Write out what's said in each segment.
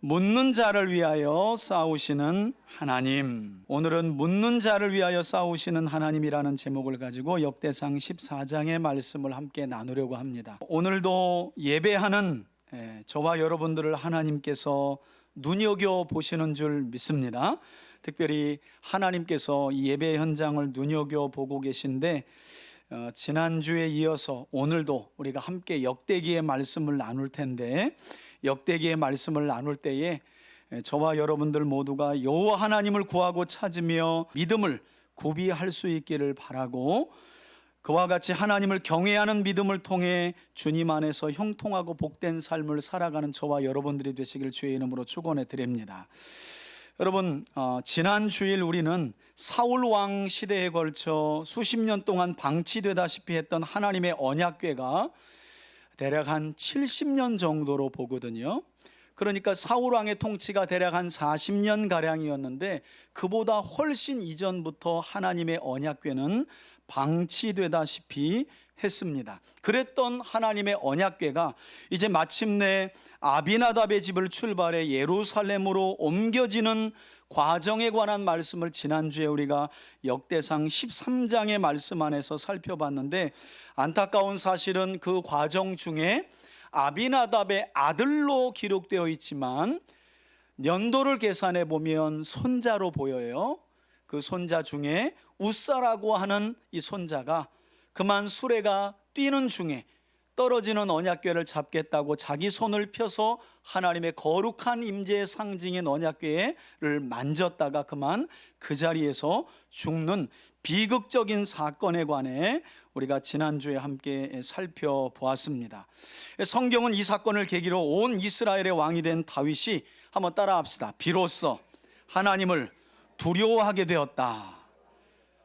묻는 자를 위하여 싸우시는 하나님. 오늘은 묻는 자를 위하여 싸우시는 하나님이라는 제목을 가지고 역대상 14장의 말씀을 함께 나누려고 합니다. 오늘도 예배하는 저와 여러분들을 하나님께서 눈여겨보시는 줄 믿습니다. 특별히 하나님께서 이 예배 현장을 눈여겨보고 계신데 지난주에 이어서 오늘도 우리가 함께 역대기의 말씀을 나눌 텐데, 역대기의 말씀을 나눌 때에 저와 여러분들 모두가 여호와 하나님을 구하고 찾으며 믿음을 구비할 수 있기를 바라고, 그와 같이 하나님을 경외하는 믿음을 통해 주님 안에서 형통하고 복된 삶을 살아가는 저와 여러분들이 되시길 주의 이름으로 축원해 드립니다. 여러분, 지난 주일 우리는 사울 왕 시대에 걸쳐 수십 년 동안 방치되다시피 했던 하나님의 언약궤가 대략 한 70년 정도로 보거든요. 그러니까 사울 왕의 통치가 대략 한 40년 가량이었는데, 그보다 훨씬 이전부터 하나님의 언약궤는 방치되다시피 했습니다. 그랬던 하나님의 언약궤가 이제 마침내 아비나답의 집을 출발해 예루살렘으로 옮겨지는 과정에 관한 말씀을 지난주에 우리가 역대상 13장의 말씀 안에서 살펴봤는데, 안타까운 사실은 그 과정 중에 아비나답의 아들로 기록되어 있지만 연도를 계산해 보면 손자로 보여요. 그 손자 중에 웃사라고 하는 이 손자가 그만 수레가 뛰는 중에 떨어지는 언약궤를 잡겠다고 자기 손을 펴서 하나님의 거룩한 임재의 상징인 언약궤를 만졌다가 그만 그 자리에서 죽는 비극적인 사건에 관해 우리가 지난주에 함께 살펴보았습니다. 성경은 이 사건을 계기로 온 이스라엘의 왕이 된 다윗이, 한번 따라합시다, 비로소 하나님을 두려워하게 되었다.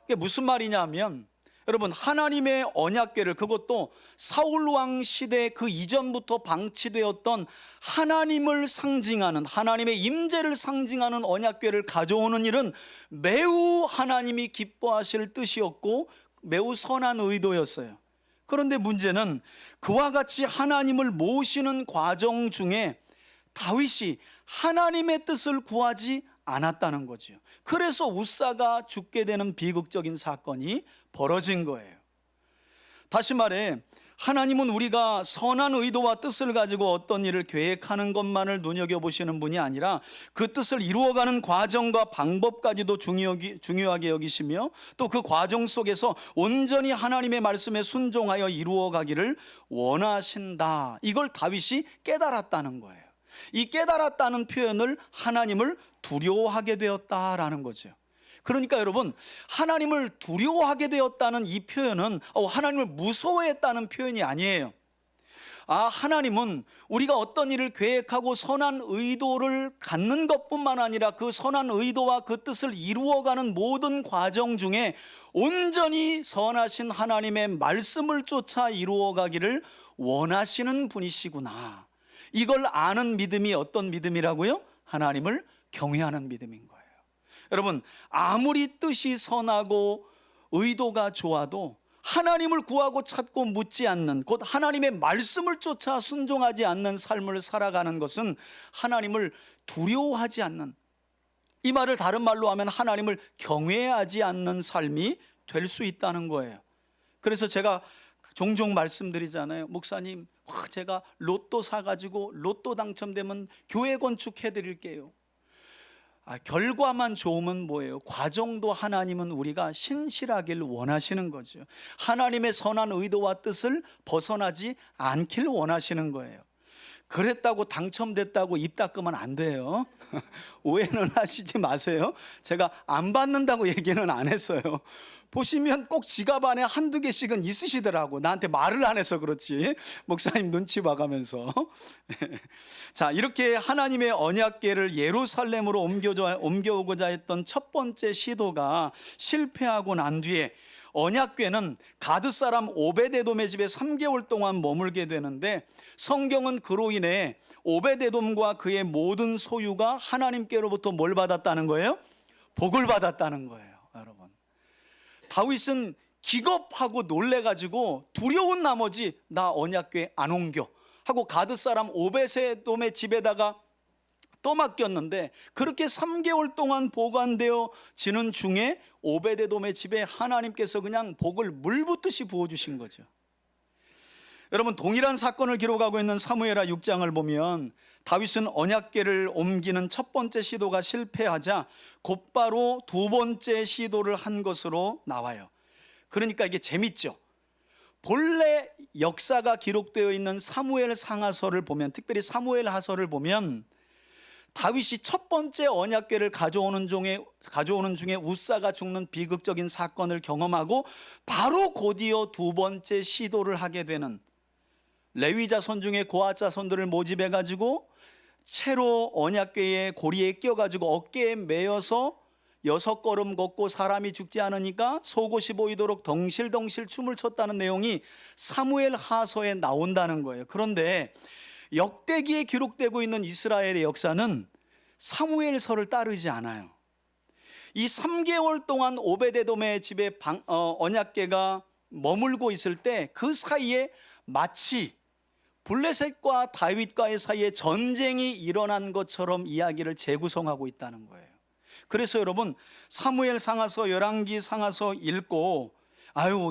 이게 무슨 말이냐면, 여러분, 하나님의 언약궤를, 그것도 사울 왕 시대 그 이전부터 방치되었던 하나님을 상징하는, 하나님의 임재를 상징하는 언약궤를 가져오는 일은 매우 하나님이 기뻐하실 뜻이었고 매우 선한 의도였어요. 그런데 문제는 그와 같이 하나님을 모시는 과정 중에 다윗이 하나님의 뜻을 구하지 않았다는 거죠. 그래서 웃사가 죽게 되는 비극적인 사건이 벌어진 거예요. 다시 말해, 하나님은 우리가 선한 의도와 뜻을 가지고 어떤 일을 계획하는 것만을 눈여겨보시는 분이 아니라 그 뜻을 이루어가는 과정과 방법까지도 중요하게 여기시며, 또 그 과정 속에서 온전히 하나님의 말씀에 순종하여 이루어가기를 원하신다. 이걸 다윗이 깨달았다는 거예요. 이 깨달았다는 표현을 하나님을 두려워하게 되었다라는 거죠. 그러니까 여러분, 하나님을 두려워하게 되었다는 이 표현은 하나님을 무서워했다는 표현이 아니에요. 하나님은 우리가 어떤 일을 계획하고 선한 의도를 갖는 것뿐만 아니라 그 선한 의도와 그 뜻을 이루어가는 모든 과정 중에 온전히 선하신 하나님의 말씀을 쫓아 이루어가기를 원하시는 분이시구나. 이걸 아는 믿음이 어떤 믿음이라고요? 하나님을 경외하는 믿음인 거예요. 여러분, 아무리 뜻이 선하고 의도가 좋아도 하나님을 구하고 찾고 묻지 않는, 곧 하나님의 말씀을 쫓아 순종하지 않는 삶을 살아가는 것은 하나님을 두려워하지 않는, 이 말을 다른 말로 하면 하나님을 경외하지 않는 삶이 될 수 있다는 거예요. 그래서 제가 종종 말씀드리잖아요. 목사님, 제가 로또 사가지고 로또 당첨되면 교회 건축해 드릴게요. 결과만 좋으면 뭐예요? 과정도 하나님은 우리가 신실하길 원하시는 거죠. 하나님의 선한 의도와 뜻을 벗어나지 않길 원하시는 거예요. 그랬다고 당첨됐다고 입 닦으면 안 돼요. 오해는 하시지 마세요. 제가 안 받는다고 얘기는 안 했어요. 보시면 꼭 지갑 안에 한두 개씩은 있으시더라고. 나한테 말을 안 해서 그렇지, 목사님 눈치 봐가면서. 자, 이렇게 하나님의 언약궤를 예루살렘으로 옮겨오고자 했던 첫 번째 시도가 실패하고 난 뒤에 언약궤는 가드 사람 오베데돔의 집에 3개월 동안 머물게 되는데, 성경은 그로 인해 오베데돔과 그의 모든 소유가 하나님께로부터 뭘 받았다는 거예요? 복을 받았다는 거예요. 여러분, 다윗은 기겁하고 놀래가지고 두려운 나머지 나 언약궤 안 옮겨 하고 가드 사람 오베세돔의 집에다가 떠맡겼는데 그렇게 3개월 동안 보관되어 지는 중에 오베데돔의 집에 하나님께서 그냥 복을 물 붓듯이 부어주신 거죠. 여러분, 동일한 사건을 기록하고 있는 사무엘하 6장을 보면 다윗은 언약궤를 옮기는 첫 번째 시도가 실패하자 곧바로 두 번째 시도를 한 것으로 나와요. 그러니까 이게 재밌죠. 본래 역사가 기록되어 있는 사무엘 상하서를 보면, 특별히 사무엘 하서를 보면 다윗이 첫 번째 언약궤를 가져오는 중에 우사가 죽는 비극적인 사건을 경험하고 바로 곧이어 두 번째 시도를 하게 되는, 레위 자손 중에 고핫 자손들을 모집해 가지고 채로 언약궤의 고리에 끼워가지고 어깨에 매어서 6걸음 걷고 사람이 죽지 않으니까 속옷이 보이도록 덩실덩실 춤을 췄다는 내용이 사무엘 하서에 나온다는 거예요. 그런데 역대기에 기록되고 있는 이스라엘의 역사는 사무엘서를 따르지 않아요. 이 3개월 동안 오베데돔의 집에 언약궤가 머물고 있을 때 그 사이에 마치 블레셋과 다윗과의 사이에 전쟁이 일어난 것처럼 이야기를 재구성하고 있다는 거예요. 그래서 여러분, 사무엘 상하서, 열왕기 상하서 읽고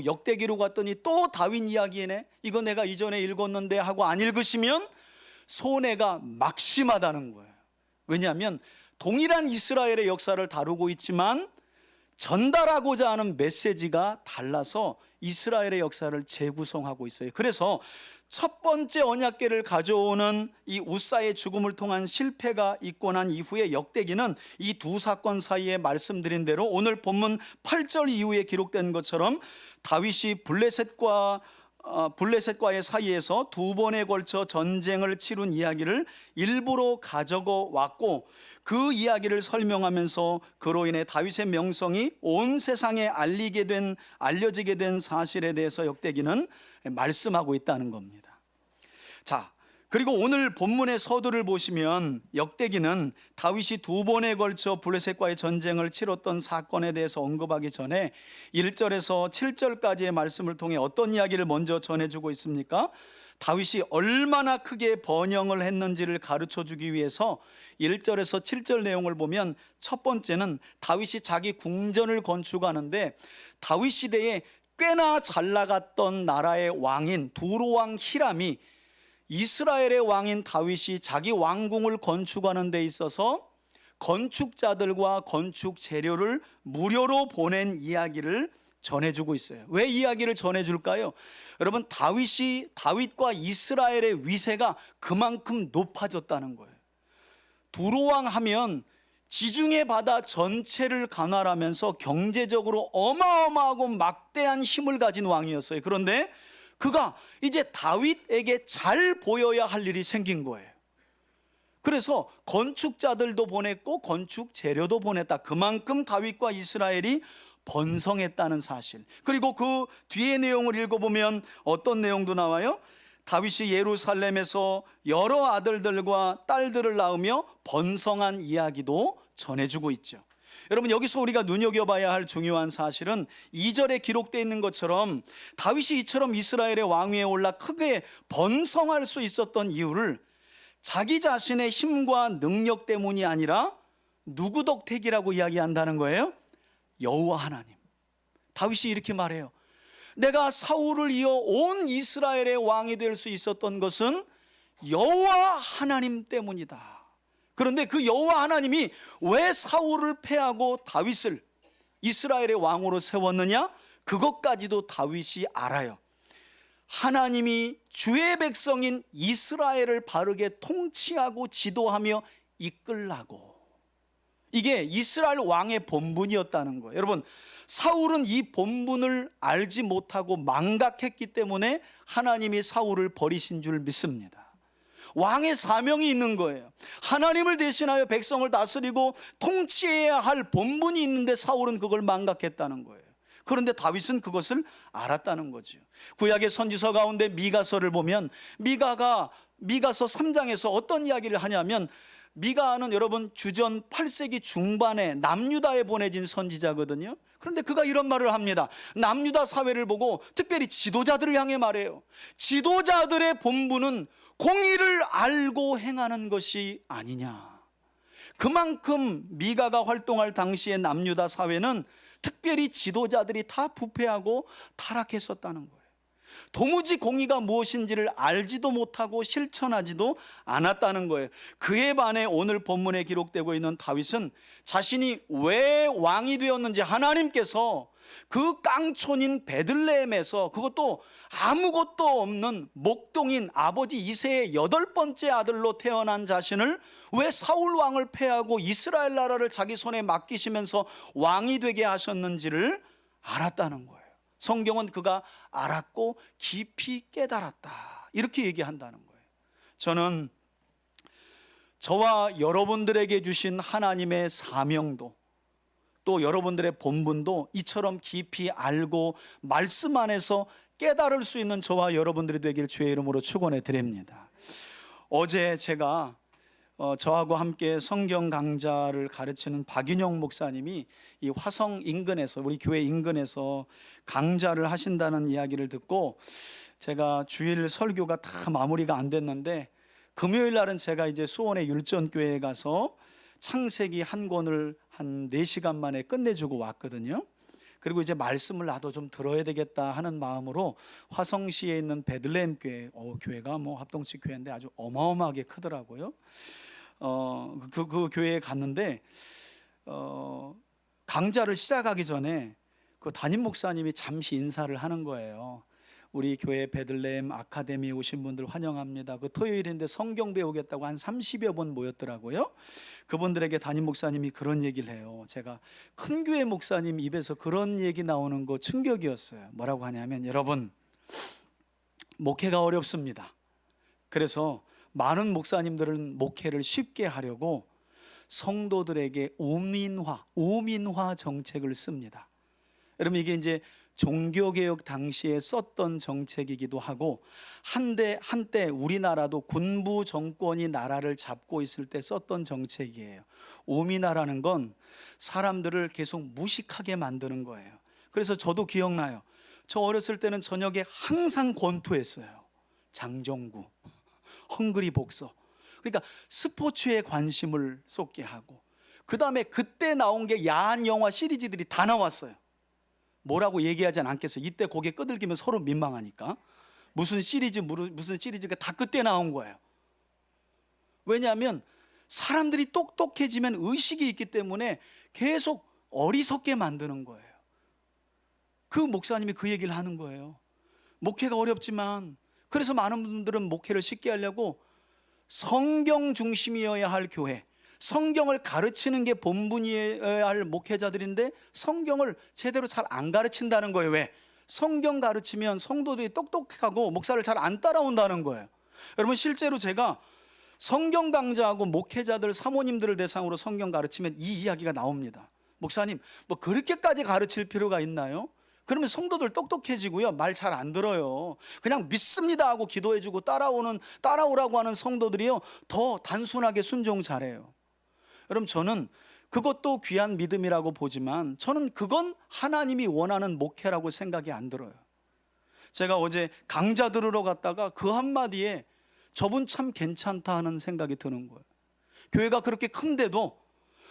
역대기로 갔더니 또 다윗 이야기네, 이거 내가 이전에 읽었는데 하고 안 읽으시면 손해가 막심하다는 거예요. 왜냐하면 동일한 이스라엘의 역사를 다루고 있지만 전달하고자 하는 메시지가 달라서 이스라엘의 역사를 재구성하고 있어요. 그래서 첫 번째 언약궤를 가져오는 이 우사의 죽음을 통한 실패가 있고 난 이후에 역대기는 이 두 사건 사이에 말씀드린 대로 오늘 본문 8절 이후에 기록된 것처럼 다윗이 블레셋과의 사이에서 두 번에 걸쳐 전쟁을 치룬 이야기를 일부러 가져고 왔고, 그 이야기를 설명하면서 그로 인해 다윗의 명성이 온 세상에 알려지게 된 사실에 대해서 역대기는 말씀하고 있다는 겁니다. 자, 그리고 오늘 본문의 서두를 보시면 역대기는 다윗이 두 번에 걸쳐 블레셋과의 전쟁을 치렀던 사건에 대해서 언급하기 전에 1절에서 7절까지의 말씀을 통해 어떤 이야기를 먼저 전해주고 있습니까? 다윗이 얼마나 크게 번영을 했는지를 가르쳐주기 위해서 1절에서 7절 내용을 보면, 첫 번째는 다윗이 자기 궁전을 건축하는데 다윗 시대에 꽤나 잘 나갔던 나라의 왕인 두로왕 히람이 이스라엘의 왕인 다윗이 자기 왕궁을 건축하는 데 있어서 건축자들과 건축 재료를 무료로 보낸 이야기를 전해주고 있어요. 왜 이야기를 전해줄까요? 여러분, 다윗과 이스라엘의 위세가 그만큼 높아졌다는 거예요. 두로왕 하면 지중해 바다 전체를 관할하면서 경제적으로 어마어마하고 막대한 힘을 가진 왕이었어요. 그런데 그가 이제 다윗에게 잘 보여야 할 일이 생긴 거예요. 그래서 건축자들도 보냈고 건축 재료도 보냈다. 그만큼 다윗과 이스라엘이 번성했다는 사실. 그리고 그 뒤에 내용을 읽어보면 어떤 내용도 나와요? 다윗이 예루살렘에서 여러 아들들과 딸들을 낳으며 번성한 이야기도 전해주고 있죠. 여러분, 여기서 우리가 눈여겨봐야 할 중요한 사실은 2절에 기록되어 있는 것처럼 다윗이 이처럼 이스라엘의 왕위에 올라 크게 번성할 수 있었던 이유를 자기 자신의 힘과 능력 때문이 아니라 누구 덕택이라고 이야기한다는 거예요? 여호와 하나님. 다윗이 이렇게 말해요. 내가 사울을 이어 온 이스라엘의 왕이 될 수 있었던 것은 여호와 하나님 때문이다. 그런데 그 여호와 하나님이 왜 사울을 패하고 다윗을 이스라엘의 왕으로 세웠느냐? 그것까지도 다윗이 알아요. 하나님이 주의 백성인 이스라엘을 바르게 통치하고 지도하며 이끌라고. 이게 이스라엘 왕의 본분이었다는 거예요. 여러분, 사울은 이 본분을 알지 못하고 망각했기 때문에 하나님이 사울을 버리신 줄 믿습니다. 왕의 사명이 있는 거예요. 하나님을 대신하여 백성을 다스리고 통치해야 할 본분이 있는데 사울은 그걸 망각했다는 거예요. 그런데 다윗은 그것을 알았다는 거죠. 구약의 선지서 가운데 미가서를 보면 미가서 3장에서 어떤 이야기를 하냐면, 미가는 여러분 주전 8세기 중반에 남유다에 보내진 선지자거든요. 그런데 그가 이런 말을 합니다. 남유다 사회를 보고 특별히 지도자들을 향해 말해요. 지도자들의 본분은 공의를 알고 행하는 것이 아니냐. 그만큼 미가가 활동할 당시의 남유다 사회는 특별히 지도자들이 다 부패하고 타락했었다는 거예요. 도무지 공의가 무엇인지를 알지도 못하고 실천하지도 않았다는 거예요. 그에 반해 오늘 본문에 기록되고 있는 다윗은 자신이 왜 왕이 되었는지 하나님께서 그 깡촌인 베들레헴에서, 그것도 아무것도 없는 목동인 아버지 이새의 8번째 아들로 태어난 자신을 왜 사울 왕을 패하고 이스라엘 나라를 자기 손에 맡기시면서 왕이 되게 하셨는지를 알았다는 거예요. 성경은 그가 알았고 깊이 깨달았다, 이렇게 얘기한다는 거예요. 저는 저와 여러분들에게 주신 하나님의 사명도, 또 여러분들의 본분도 이처럼 깊이 알고 말씀 안에서 깨달을 수 있는 저와 여러분들이 되길 주의 이름으로 축원해 드립니다. 어제 제가 저하고 함께 성경 강좌를 가르치는 박윤영 목사님이 이 화성 인근에서, 우리 교회 인근에서 강좌를 하신다는 이야기를 듣고, 제가 주일 설교가 다 마무리가 안 됐는데 금요일 날은 제가 이제 수원의 율전교회에 가서 창세기 한 권을 한 4시간 만에 끝내주고 왔거든요. 그리고 이제 말씀을 나도 좀 들어야 되겠다 하는 마음으로 화성시에 있는 베들레헴 교회, 교회가 뭐 합동식 교회인데 아주 어마어마하게 크더라고요. 그 교회에 갔는데 강좌를 시작하기 전에 그 담임 목사님이 잠시 인사를 하는 거예요. 우리 교회 베들레헴 아카데미에 오신 분들 환영합니다. 그 토요일인데 성경 배우겠다고 한 30여 분 모였더라고요. 그분들에게 담임 목사님이 그런 얘기를 해요. 제가 큰 교회 목사님 입에서 그런 얘기 나오는 거 충격이었어요. 뭐라고 하냐면, 여러분, 목회가 어렵습니다. 그래서 많은 목사님들은 목회를 쉽게 하려고 성도들에게 우민화 정책을 씁니다. 여러분, 이게 이제 종교개혁 당시에 썼던 정책이기도 하고, 한때 우리나라도 군부 정권이 나라를 잡고 있을 때 썼던 정책이에요. 우민화라는 건 사람들을 계속 무식하게 만드는 거예요. 그래서 저도 기억나요. 저 어렸을 때는 저녁에 항상 권투했어요. 장정구, 헝그리 복서. 그러니까 스포츠에 관심을 쏟게 하고, 그 다음에 그때 나온 게 야한 영화 시리즈들이 다 나왔어요. 뭐라고 얘기하진 않겠어요. 이때 고개 끄덕이면 서로 민망하니까. 무슨 시리즈가 다 그때 나온 거예요. 왜냐하면 사람들이 똑똑해지면 의식이 있기 때문에 계속 어리석게 만드는 거예요. 그 목사님이 그 얘기를 하는 거예요. 목회가 어렵지만, 그래서 많은 분들은 목회를 쉽게 하려고 성경 중심이어야 할 교회, 성경을 가르치는 게 본분이어야 할 목회자들인데 성경을 제대로 잘 안 가르친다는 거예요. 왜? 성경 가르치면 성도들이 똑똑하고 목사를 잘 안 따라온다는 거예요. 여러분, 실제로 제가 성경 강좌하고 목회자들, 사모님들을 대상으로 성경 가르치면 이 이야기가 나옵니다. 목사님, 뭐 그렇게까지 가르칠 필요가 있나요? 그러면 성도들 똑똑해지고요, 말 잘 안 들어요. 그냥 믿습니다 하고 기도해주고 따라오라고 하는 성도들이요, 더 단순하게 순종 잘해요. 여러분, 저는 그것도 귀한 믿음이라고 보지만 저는 그건 하나님이 원하는 목회라고 생각이 안 들어요. 제가 어제 강좌 들으러 갔다가 그 한마디에 저분 참 괜찮다 하는 생각이 드는 거예요. 교회가 그렇게 큰데도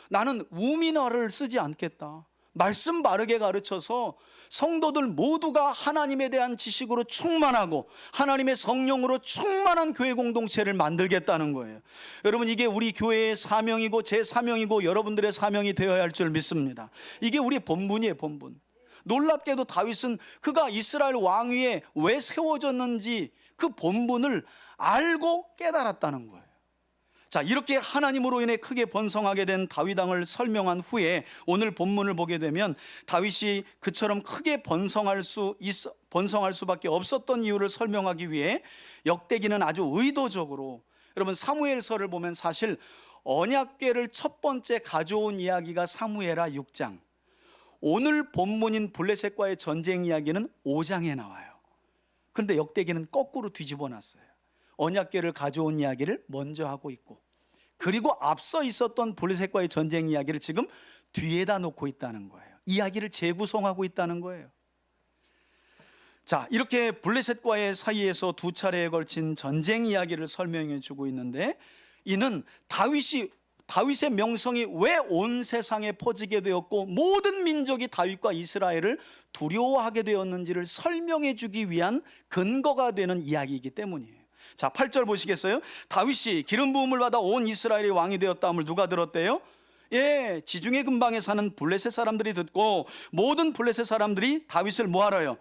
나는 우민화를 쓰지 않겠다. 말씀 바르게 가르쳐서 성도들 모두가 하나님에 대한 지식으로 충만하고 하나님의 성령으로 충만한 교회 공동체를 만들겠다는 거예요. 여러분, 이게 우리 교회의 사명이고 제 사명이고 여러분들의 사명이 되어야 할 줄 믿습니다. 이게 우리 본분이에요, 본분. 놀랍게도 다윗은 그가 이스라엘 왕위에 왜 세워졌는지 그 본분을 알고 깨달았다는 거예요. 자, 이렇게 하나님으로 인해 크게 번성하게 된 다윗 왕을 설명한 후에 오늘 본문을 보게 되면 다윗이 그처럼 크게 번성할 수밖에 없었던 이유를 설명하기 위해 역대기는 아주 의도적으로, 여러분, 사무엘서를 보면 사실 언약궤를 첫 번째 가져온 이야기가 사무엘하 6장, 오늘 본문인 블레셋과의 전쟁 이야기는 5장에 나와요. 그런데 역대기는 거꾸로 뒤집어 놨어요. 언약궤를 가져온 이야기를 먼저 하고 있고, 그리고 앞서 있었던 블레셋과의 전쟁 이야기를 지금 뒤에다 놓고 있다는 거예요. 이야기를 재구성하고 있다는 거예요. 자, 이렇게 블레셋과의 사이에서 두 차례에 걸친 전쟁 이야기를 설명해 주고 있는데, 이는 다윗이 다윗의 명성이 왜 온 세상에 퍼지게 되었고 모든 민족이 다윗과 이스라엘을 두려워하게 되었는지를 설명해 주기 위한 근거가 되는 이야기이기 때문이에요. 자, 8절 보시겠어요? 다윗이 기름 부음을 받아 온 이스라엘의 왕이 되었다함을 누가 들었대요? 예, 지중해 근방에 사는 블레셋 사람들이 듣고 모든 블레셋 사람들이 다윗을 뭐하러요?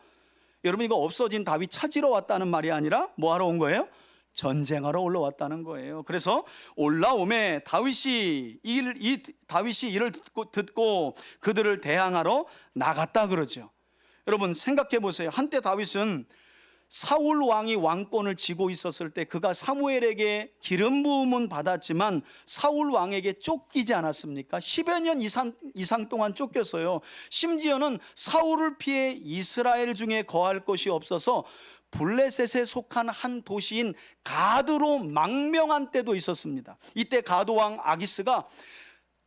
여러분, 이거 없어진 다윗 찾으러 왔다는 말이 아니라 뭐하러 온 거예요? 전쟁하러 올라왔다는 거예요. 그래서 올라오매 다윗이 이를 듣고 그들을 대항하러 나갔다 그러죠. 여러분, 생각해 보세요. 한때 다윗은 사울 왕이 왕권을 쥐고 있었을 때 그가 사무엘에게 기름 부음은 받았지만 사울 왕에게 쫓기지 않았습니까? 10여 년 이상 동안 쫓겼어요. 심지어는 사울을 피해 이스라엘 중에 거할 곳이 없어서 블레셋에 속한 한 도시인 가드로 망명한 때도 있었습니다. 이때 가드 왕 아기스가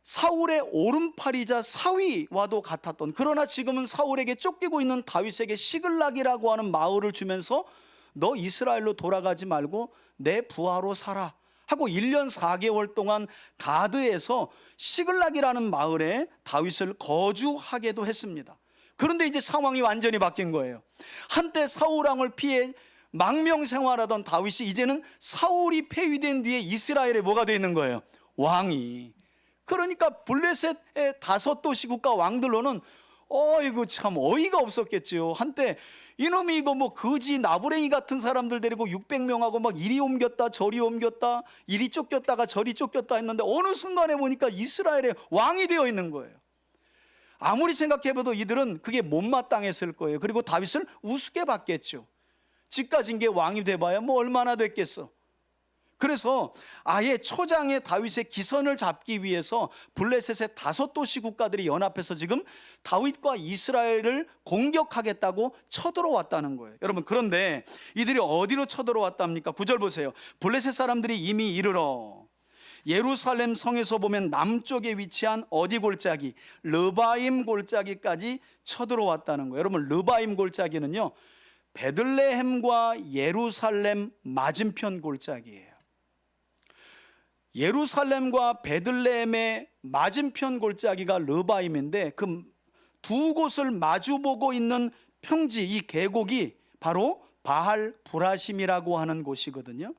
사울의 오른팔이자 사위와도 같았던, 그러나 지금은 사울에게 쫓기고 있는 다윗에게 시글락이라고 하는 마을을 주면서 너 이스라엘로 돌아가지 말고 내 부하로 살아 하고 1년 4개월 동안 가드에서 시글락이라는 마을에 다윗을 거주하게도 했습니다. 그런데 이제 상황이 완전히 바뀐 거예요. 한때 사울 왕을 피해 망명 생활하던 다윗이 이제는 사울이 폐위된 뒤에 이스라엘에 뭐가 되어 있는 거예요? 왕이. 그러니까 블레셋의 5도시 국가 왕들로는 이거 참 어이가 없었겠지요. 한때 이놈이 이거 뭐 거지 나부랭이 같은 사람들 데리고 600명하고 막 이리 옮겼다 저리 옮겼다, 이리 쫓겼다가 저리 쫓겼다 했는데 어느 순간에 보니까 이스라엘의 왕이 되어 있는 거예요. 아무리 생각해봐도 이들은 그게 못마땅했을 거예요. 그리고 다윗을 우습게 봤겠죠. 집 가진 게 왕이 돼봐야 뭐 얼마나 됐겠어. 그래서 아예 초장에 다윗의 기선을 잡기 위해서 블레셋의 5도시 국가들이 연합해서 지금 다윗과 이스라엘을 공격하겠다고 쳐들어왔다는 거예요. 여러분, 그런데 이들이 어디로 쳐들어왔답니까? 9절 보세요. 블레셋 사람들이 이미 이르러 예루살렘 성에서 보면 남쪽에 위치한 어디 골짜기? 르바임 골짜기까지 쳐들어왔다는 거예요. 여러분, 르바임 골짜기는요, 베들레헴과 예루살렘 맞은편 골짜기예요. 예루살렘과 베들레헴의 맞은편 골짜기가 르바임인데 그 두 곳을 마주보고 있는 평지, 이 계곡이 바로 바할 브라심이라고 하는 곳이거든요.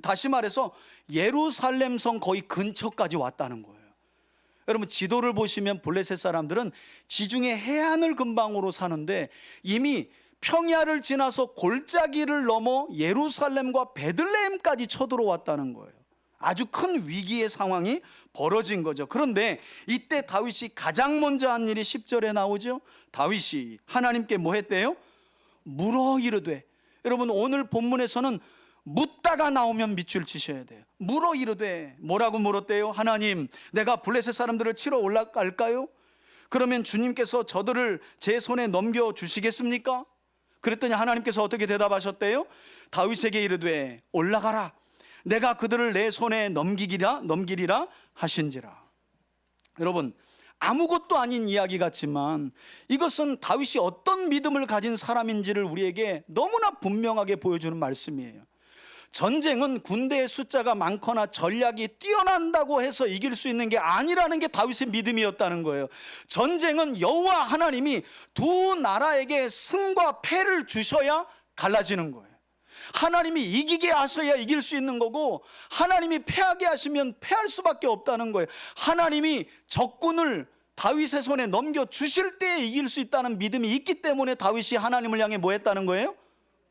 다시 말해서 예루살렘 성 거의 근처까지 왔다는 거예요. 여러분, 지도를 보시면 블레셋 사람들은 지중해 해안을 근방으로 사는데 이미 평야를 지나서 골짜기를 넘어 예루살렘과 베들레헴까지 쳐들어왔다는 거예요. 아주 큰 위기의 상황이 벌어진 거죠. 그런데 이때 다윗이 가장 먼저 한 일이 10절에 나오죠. 다윗이 하나님께 뭐 했대요? 물어 이르되. 여러분, 오늘 본문에서는 묻다가 나오면 밑줄 치셔야 돼요. 물어 이르되. 뭐라고 물었대요? 하나님, 내가 블레셋 사람들을 치러 올라갈까요? 그러면 주님께서 저들을 제 손에 넘겨주시겠습니까? 그랬더니 하나님께서 어떻게 대답하셨대요? 다윗에게 이르되 올라가라. 내가 그들을 내 손에 넘기리라 하신지라. 여러분, 아무것도 아닌 이야기 같지만 이것은 다윗이 어떤 믿음을 가진 사람인지를 우리에게 너무나 분명하게 보여주는 말씀이에요. 전쟁은 군대의 숫자가 많거나 전략이 뛰어난다고 해서 이길 수 있는 게 아니라는 게 다윗의 믿음이었다는 거예요. 전쟁은 여호와 하나님이 두 나라에게 승과 패를 주셔야 갈라지는 거예요. 하나님이 이기게 하셔야 이길 수 있는 거고, 하나님이 패하게 하시면 패할 수밖에 없다는 거예요. 하나님이 적군을 다윗의 손에 넘겨주실 때에 이길 수 있다는 믿음이 있기 때문에 다윗이 하나님을 향해 뭐 했다는 거예요?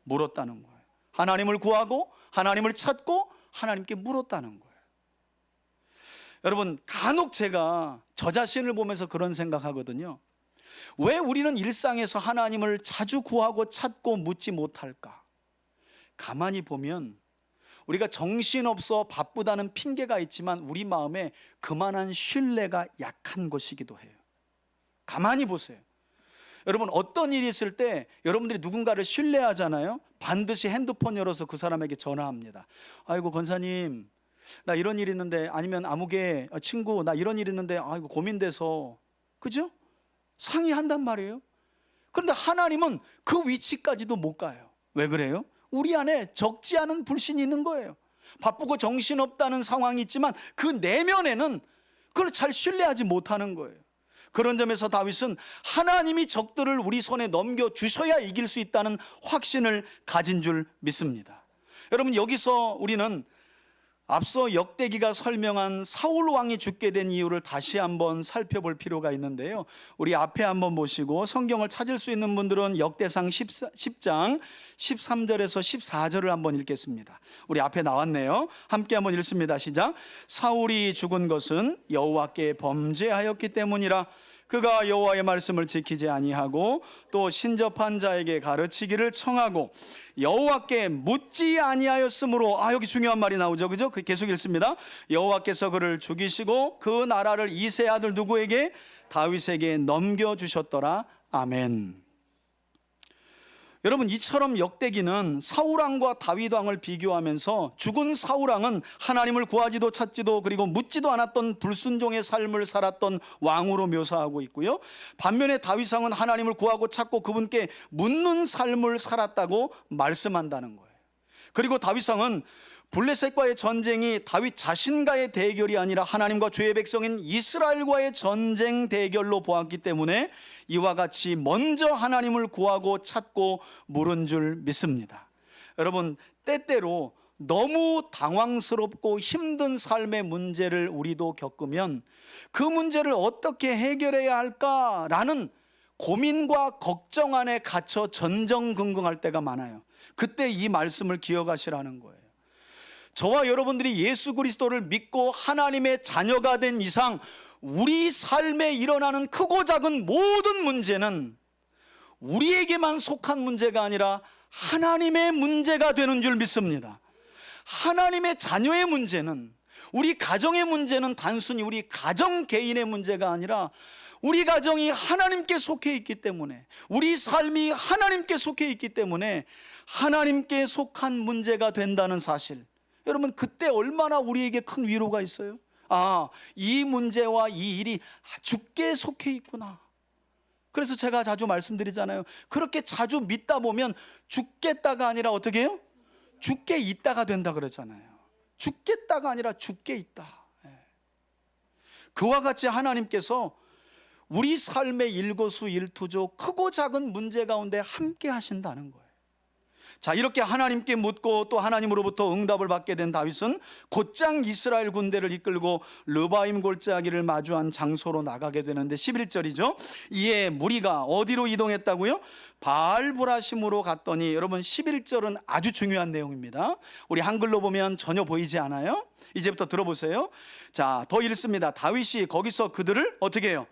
물었다는 거예요. 하나님을 구하고 하나님을 찾고 하나님께 물었다는 거예요. 여러분, 간혹 제가 저 자신을 보면서 그런 생각하거든요. 왜 우리는 일상에서 하나님을 자주 구하고 찾고 묻지 못할까? 가만히 보면 우리가 정신없어 바쁘다는 핑계가 있지만 우리 마음에 그만한 신뢰가 약한 것이기도 해요. 가만히 보세요. 여러분, 어떤 일이 있을 때 여러분들이 누군가를 신뢰하잖아요. 반드시 핸드폰 열어서 그 사람에게 전화합니다. 아이고 권사님, 나 이런 일 있는데, 아니면 아무개 친구 나 이런 일 있는데 아이고 고민돼서, 그죠? 상의한단 말이에요. 그런데 하나님은 그 위치까지도 못 가요. 왜 그래요? 우리 안에 적지 않은 불신이 있는 거예요. 바쁘고 정신없다는 상황이 있지만 그 내면에는 그걸 잘 신뢰하지 못하는 거예요. 그런 점에서 다윗은 하나님이 적들을 우리 손에 넘겨주셔야 이길 수 있다는 확신을 가진 줄 믿습니다. 여러분, 여기서 우리는 앞서 역대기가 설명한 사울 왕이 죽게 된 이유를 다시 한번 살펴볼 필요가 있는데요. 우리 앞에 한번 보시고 성경을 찾을 수 있는 분들은 역대상 10장 13절에서 14절을 한번 읽겠습니다. 우리 앞에 나왔네요. 함께 한번 읽습니다. 시작. 사울이 죽은 것은 여호와께 범죄하였기 때문이라. 그가 여호와의 말씀을 지키지 아니하고 또 신접한 자에게 가르치기를 청하고 여호와께 묻지 아니하였으므로. 여기 중요한 말이 나오죠, 그죠? 계속 읽습니다. 여호와께서 그를 죽이시고 그 나라를 이세 아들 누구에게? 다윗에게 넘겨주셨더라. 아멘. 여러분, 이처럼 역대기는 사울왕과 다윗왕을 비교하면서 죽은 사울왕은 하나님을 구하지도 찾지도 그리고 묻지도 않았던 불순종의 삶을 살았던 왕으로 묘사하고 있고요. 반면에 다윗왕은 하나님을 구하고 찾고 그분께 묻는 삶을 살았다고 말씀한다는 거예요. 그리고 다윗왕은 블레셋과의 전쟁이 다윗 자신과의 대결이 아니라 하나님과 주의 백성인 이스라엘과의 전쟁 대결로 보았기 때문에 이와 같이 먼저 하나님을 구하고 찾고 물은 줄 믿습니다. 여러분, 때때로 너무 당황스럽고 힘든 삶의 문제를 우리도 겪으면 그 문제를 어떻게 해결해야 할까라는 고민과 걱정 안에 갇혀 전전긍긍할 때가 많아요. 그때 이 말씀을 기억하시라는 거예요. 저와 여러분들이 예수 그리스도를 믿고 하나님의 자녀가 된 이상 우리 삶에 일어나는 크고 작은 모든 문제는 우리에게만 속한 문제가 아니라 하나님의 문제가 되는 줄 믿습니다. 하나님의 자녀의 문제는, 우리 가정의 문제는 단순히 우리 가정 개인의 문제가 아니라 우리 가정이 하나님께 속해 있기 때문에, 우리 삶이 하나님께 속해 있기 때문에 하나님께 속한 문제가 된다는 사실, 여러분, 그때 얼마나 우리에게 큰 위로가 있어요. 이 문제와 이 일이 주께 속해 있구나. 그래서 제가 자주 말씀드리잖아요. 그렇게 자주 믿다 보면 죽겠다가 아니라 어떻게 해요? 죽게 있다가 된다 그러잖아요. 죽겠다가 아니라 죽게 있다. 그와 같이 하나님께서 우리 삶의 일거수일투족 크고 작은 문제 가운데 함께 하신다는 거예요. 자, 이렇게 하나님께 묻고 또 하나님으로부터 응답을 받게 된 다윗은 곧장 이스라엘 군대를 이끌고 르바임 골짜기를 마주한 장소로 나가게 되는데 11절이죠. 이에 무리가 어디로 이동했다고요? 바알브라심으로 갔더니, 여러분 11절은 아주 중요한 내용입니다. 우리 한글로 보면 전혀 보이지 않아요? 이제부터 들어보세요. 자, 더 읽습니다. 다윗이 거기서 그들을 어떻게 해요?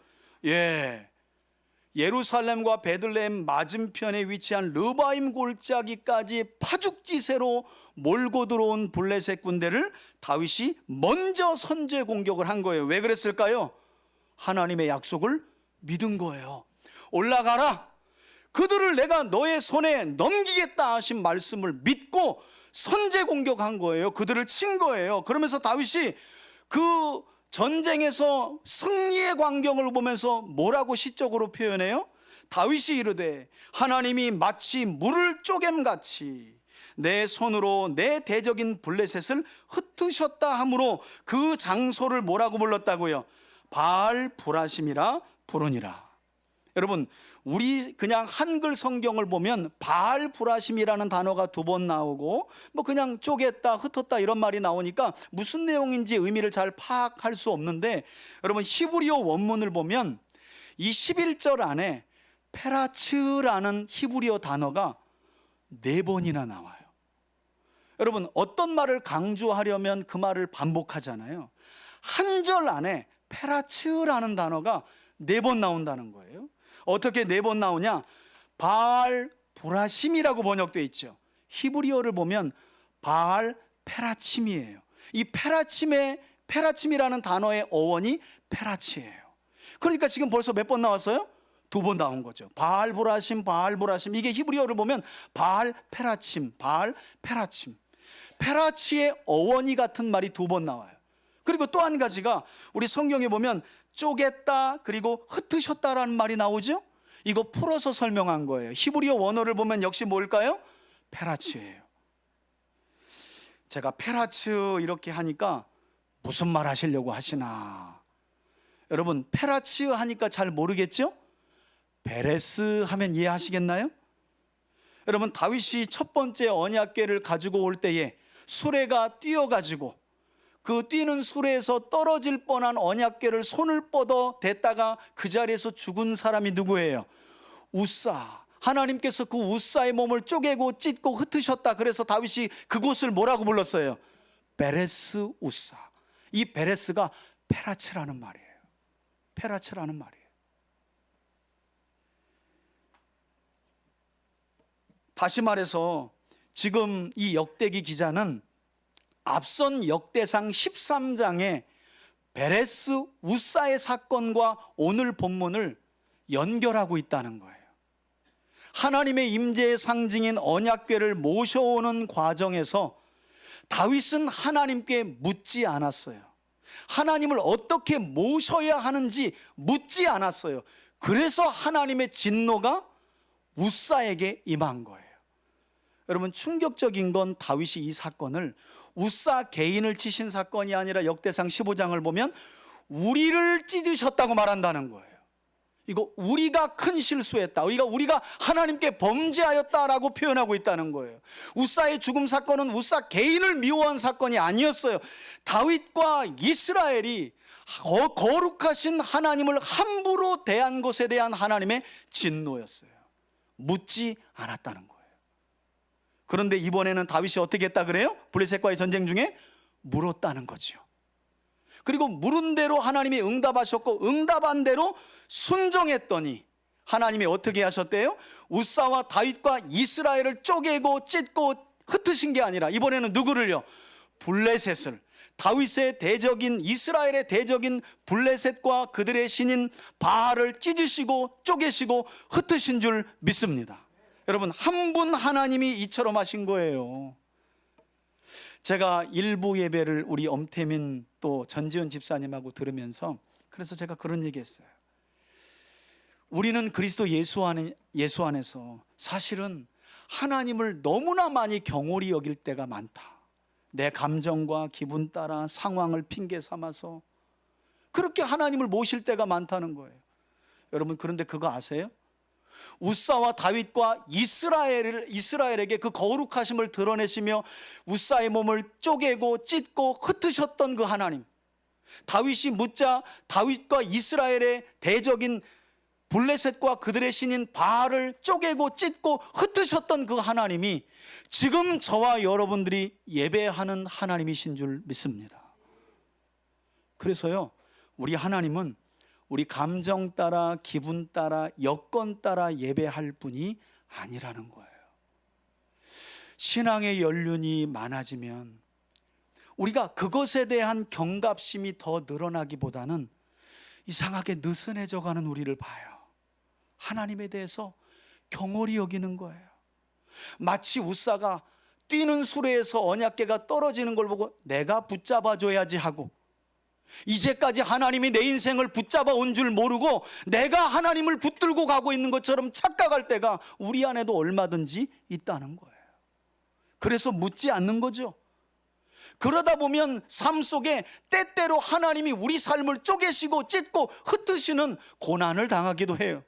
예루살렘과 베들레헴 맞은편에 위치한 르바임 골짜기까지 파죽지세로 몰고 들어온 블레셋 군대를 다윗이 먼저 선제 공격을 한 거예요. 왜 그랬을까요? 하나님의 약속을 믿은 거예요. 올라가라, 그들을 내가 너의 손에 넘기겠다 하신 말씀을 믿고 선제 공격한 거예요. 그들을 친 거예요. 그러면서 다윗이 그 전쟁에서 승리의 광경을 보면서 뭐라고 시적으로 표현해요? 다윗이 이르되 하나님이 마치 물을 쪼갬같이 내 손으로 내 대적인 블레셋을 흩으셨다 하므로 그 장소를 뭐라고 불렀다고요? 바알브라심이라 부르니라. 여러분, 우리 그냥 한글 성경을 보면 바알브라심이라는 단어가 2번 나오고 그냥 쪼갰다, 흩었다 이런 말이 나오니까 무슨 내용인지 의미를 잘 파악할 수 없는데, 여러분 히브리어 원문을 보면 이 11절 안에 페라츠라는 히브리어 단어가 4번이나 나와요. 여러분, 어떤 말을 강조하려면 그 말을 반복하잖아요. 한 절 안에 페라츠라는 단어가 4번 나온다는 거예요. 어떻게 4번 나오냐? 바알브라심이라고 번역되어 있죠. 히브리어를 보면 바알페라침이에요. 이 페라침이라는 단어의 어원이 페라치예요. 그러니까 지금 벌써 몇 번 나왔어요? 2번 나온 거죠. 바알브라심. 이게 히브리어를 보면 바알페라침. 페라치의 어원이 같은 말이 2번 나와요. 그리고 또 한 가지가 우리 성경에 보면 쪼갰다 그리고 흩으셨다라는 말이 나오죠. 이거 풀어서 설명한 거예요. 히브리어 원어를 보면 역시 뭘까요? 페라치예요. 제가 페라츠 이렇게 하니까 무슨 말 하시려고 하시나? 여러분, 페라츠 하니까 잘 모르겠죠? 베레스 하면 이해하시겠나요? 여러분, 다윗이 첫 번째 언약궤를 가지고 올 때에 수레가 뛰어가지고 그 뛰는 수레에서 떨어질 뻔한 언약궤를 손을 뻗어 댔다가 그 자리에서 죽은 사람이 누구예요? 우사. 하나님께서 그 우사의 몸을 쪼개고 찢고 흩으셨다. 그래서 다윗이 그곳을 뭐라고 불렀어요? 베레스 우사. 이 베레스가 페라츠라는 말이에요. 페라츠라는 말이에요. 다시 말해서 지금 이 역대기 기자는 앞선 역대상 13장의 베레스 우사의 사건과 오늘 본문을 연결하고 있다는 거예요. 하나님의 임재의 상징인 언약궤를 모셔오는 과정에서 다윗은 하나님께 묻지 않았어요. 하나님을 어떻게 모셔야 하는지 묻지 않았어요. 그래서 하나님의 진노가 우사에게 임한 거예요. 여러분, 충격적인 건 다윗이 이 사건을 우사 개인을 치신 사건이 아니라 역대상 15장을 보면 우리를 찢으셨다고 말한다는 거예요. 이거 우리가 큰 실수했다, 우리가 하나님께 범죄하였다라고 표현하고 있다는 거예요. 우사의 죽음 사건은 우사 개인을 미워한 사건이 아니었어요. 다윗과 이스라엘이 거룩하신 하나님을 함부로 대한 것에 대한 하나님의 진노였어요. 묻지 않았다는 거예요. 그런데 이번에는 다윗이 어떻게 했다 그래요? 블레셋과의 전쟁 중에 물었다는 거죠. 그리고 물은 대로 하나님이 응답하셨고 응답한 대로 순종했더니 하나님이 어떻게 하셨대요? 우사와 다윗과 이스라엘을 쪼개고 찢고 흩으신 게 아니라 이번에는 누구를요? 블레셋을, 다윗의 대적인, 이스라엘의 대적인 블레셋과 그들의 신인 바알을 찢으시고 쪼개시고 흩으신 줄 믿습니다. 여러분, 한 분 하나님이 이처럼 하신 거예요. 제가 일부 예배를 우리 엄태민 또 전지현 집사님하고 들으면서 그래서 제가 그런 얘기했어요. 우리는 그리스도 예수 안에서 사실은 하나님을 너무나 많이 경홀히 여길 때가 많다. 내 감정과 기분 따라 상황을 핑계 삼아서 그렇게 하나님을 모실 때가 많다는 거예요. 여러분, 그런데 그거 아세요? 우사와 다윗과 이스라엘에게 그 거룩하심을 드러내시며 우사의 몸을 쪼개고 찢고 흩으셨던 그 하나님, 다윗이 묻자 다윗과 이스라엘의 대적인 블레셋과 그들의 신인 바알을 쪼개고 찢고 흩으셨던 그 하나님이 지금 저와 여러분들이 예배하는 하나님이신 줄 믿습니다. 그래서요, 우리 하나님은 우리 감정 따라 기분 따라 여건 따라 예배할 분이 아니라는 거예요. 신앙의 연륜이 많아지면 우리가 그것에 대한 경각심이 더 늘어나기보다는 이상하게 느슨해져 가는 우리를 봐요. 하나님에 대해서 경홀히 여기는 거예요. 마치 우사가 뛰는 수레에서 언약궤가 떨어지는 걸 보고 내가 붙잡아줘야지 하고, 이제까지 하나님이 내 인생을 붙잡아 온 줄 모르고 내가 하나님을 붙들고 가고 있는 것처럼 착각할 때가 우리 안에도 얼마든지 있다는 거예요. 그래서 묻지 않는 거죠. 그러다 보면 삶 속에 때때로 하나님이 우리 삶을 쪼개시고 찢고 흩으시는 고난을 당하기도 해요.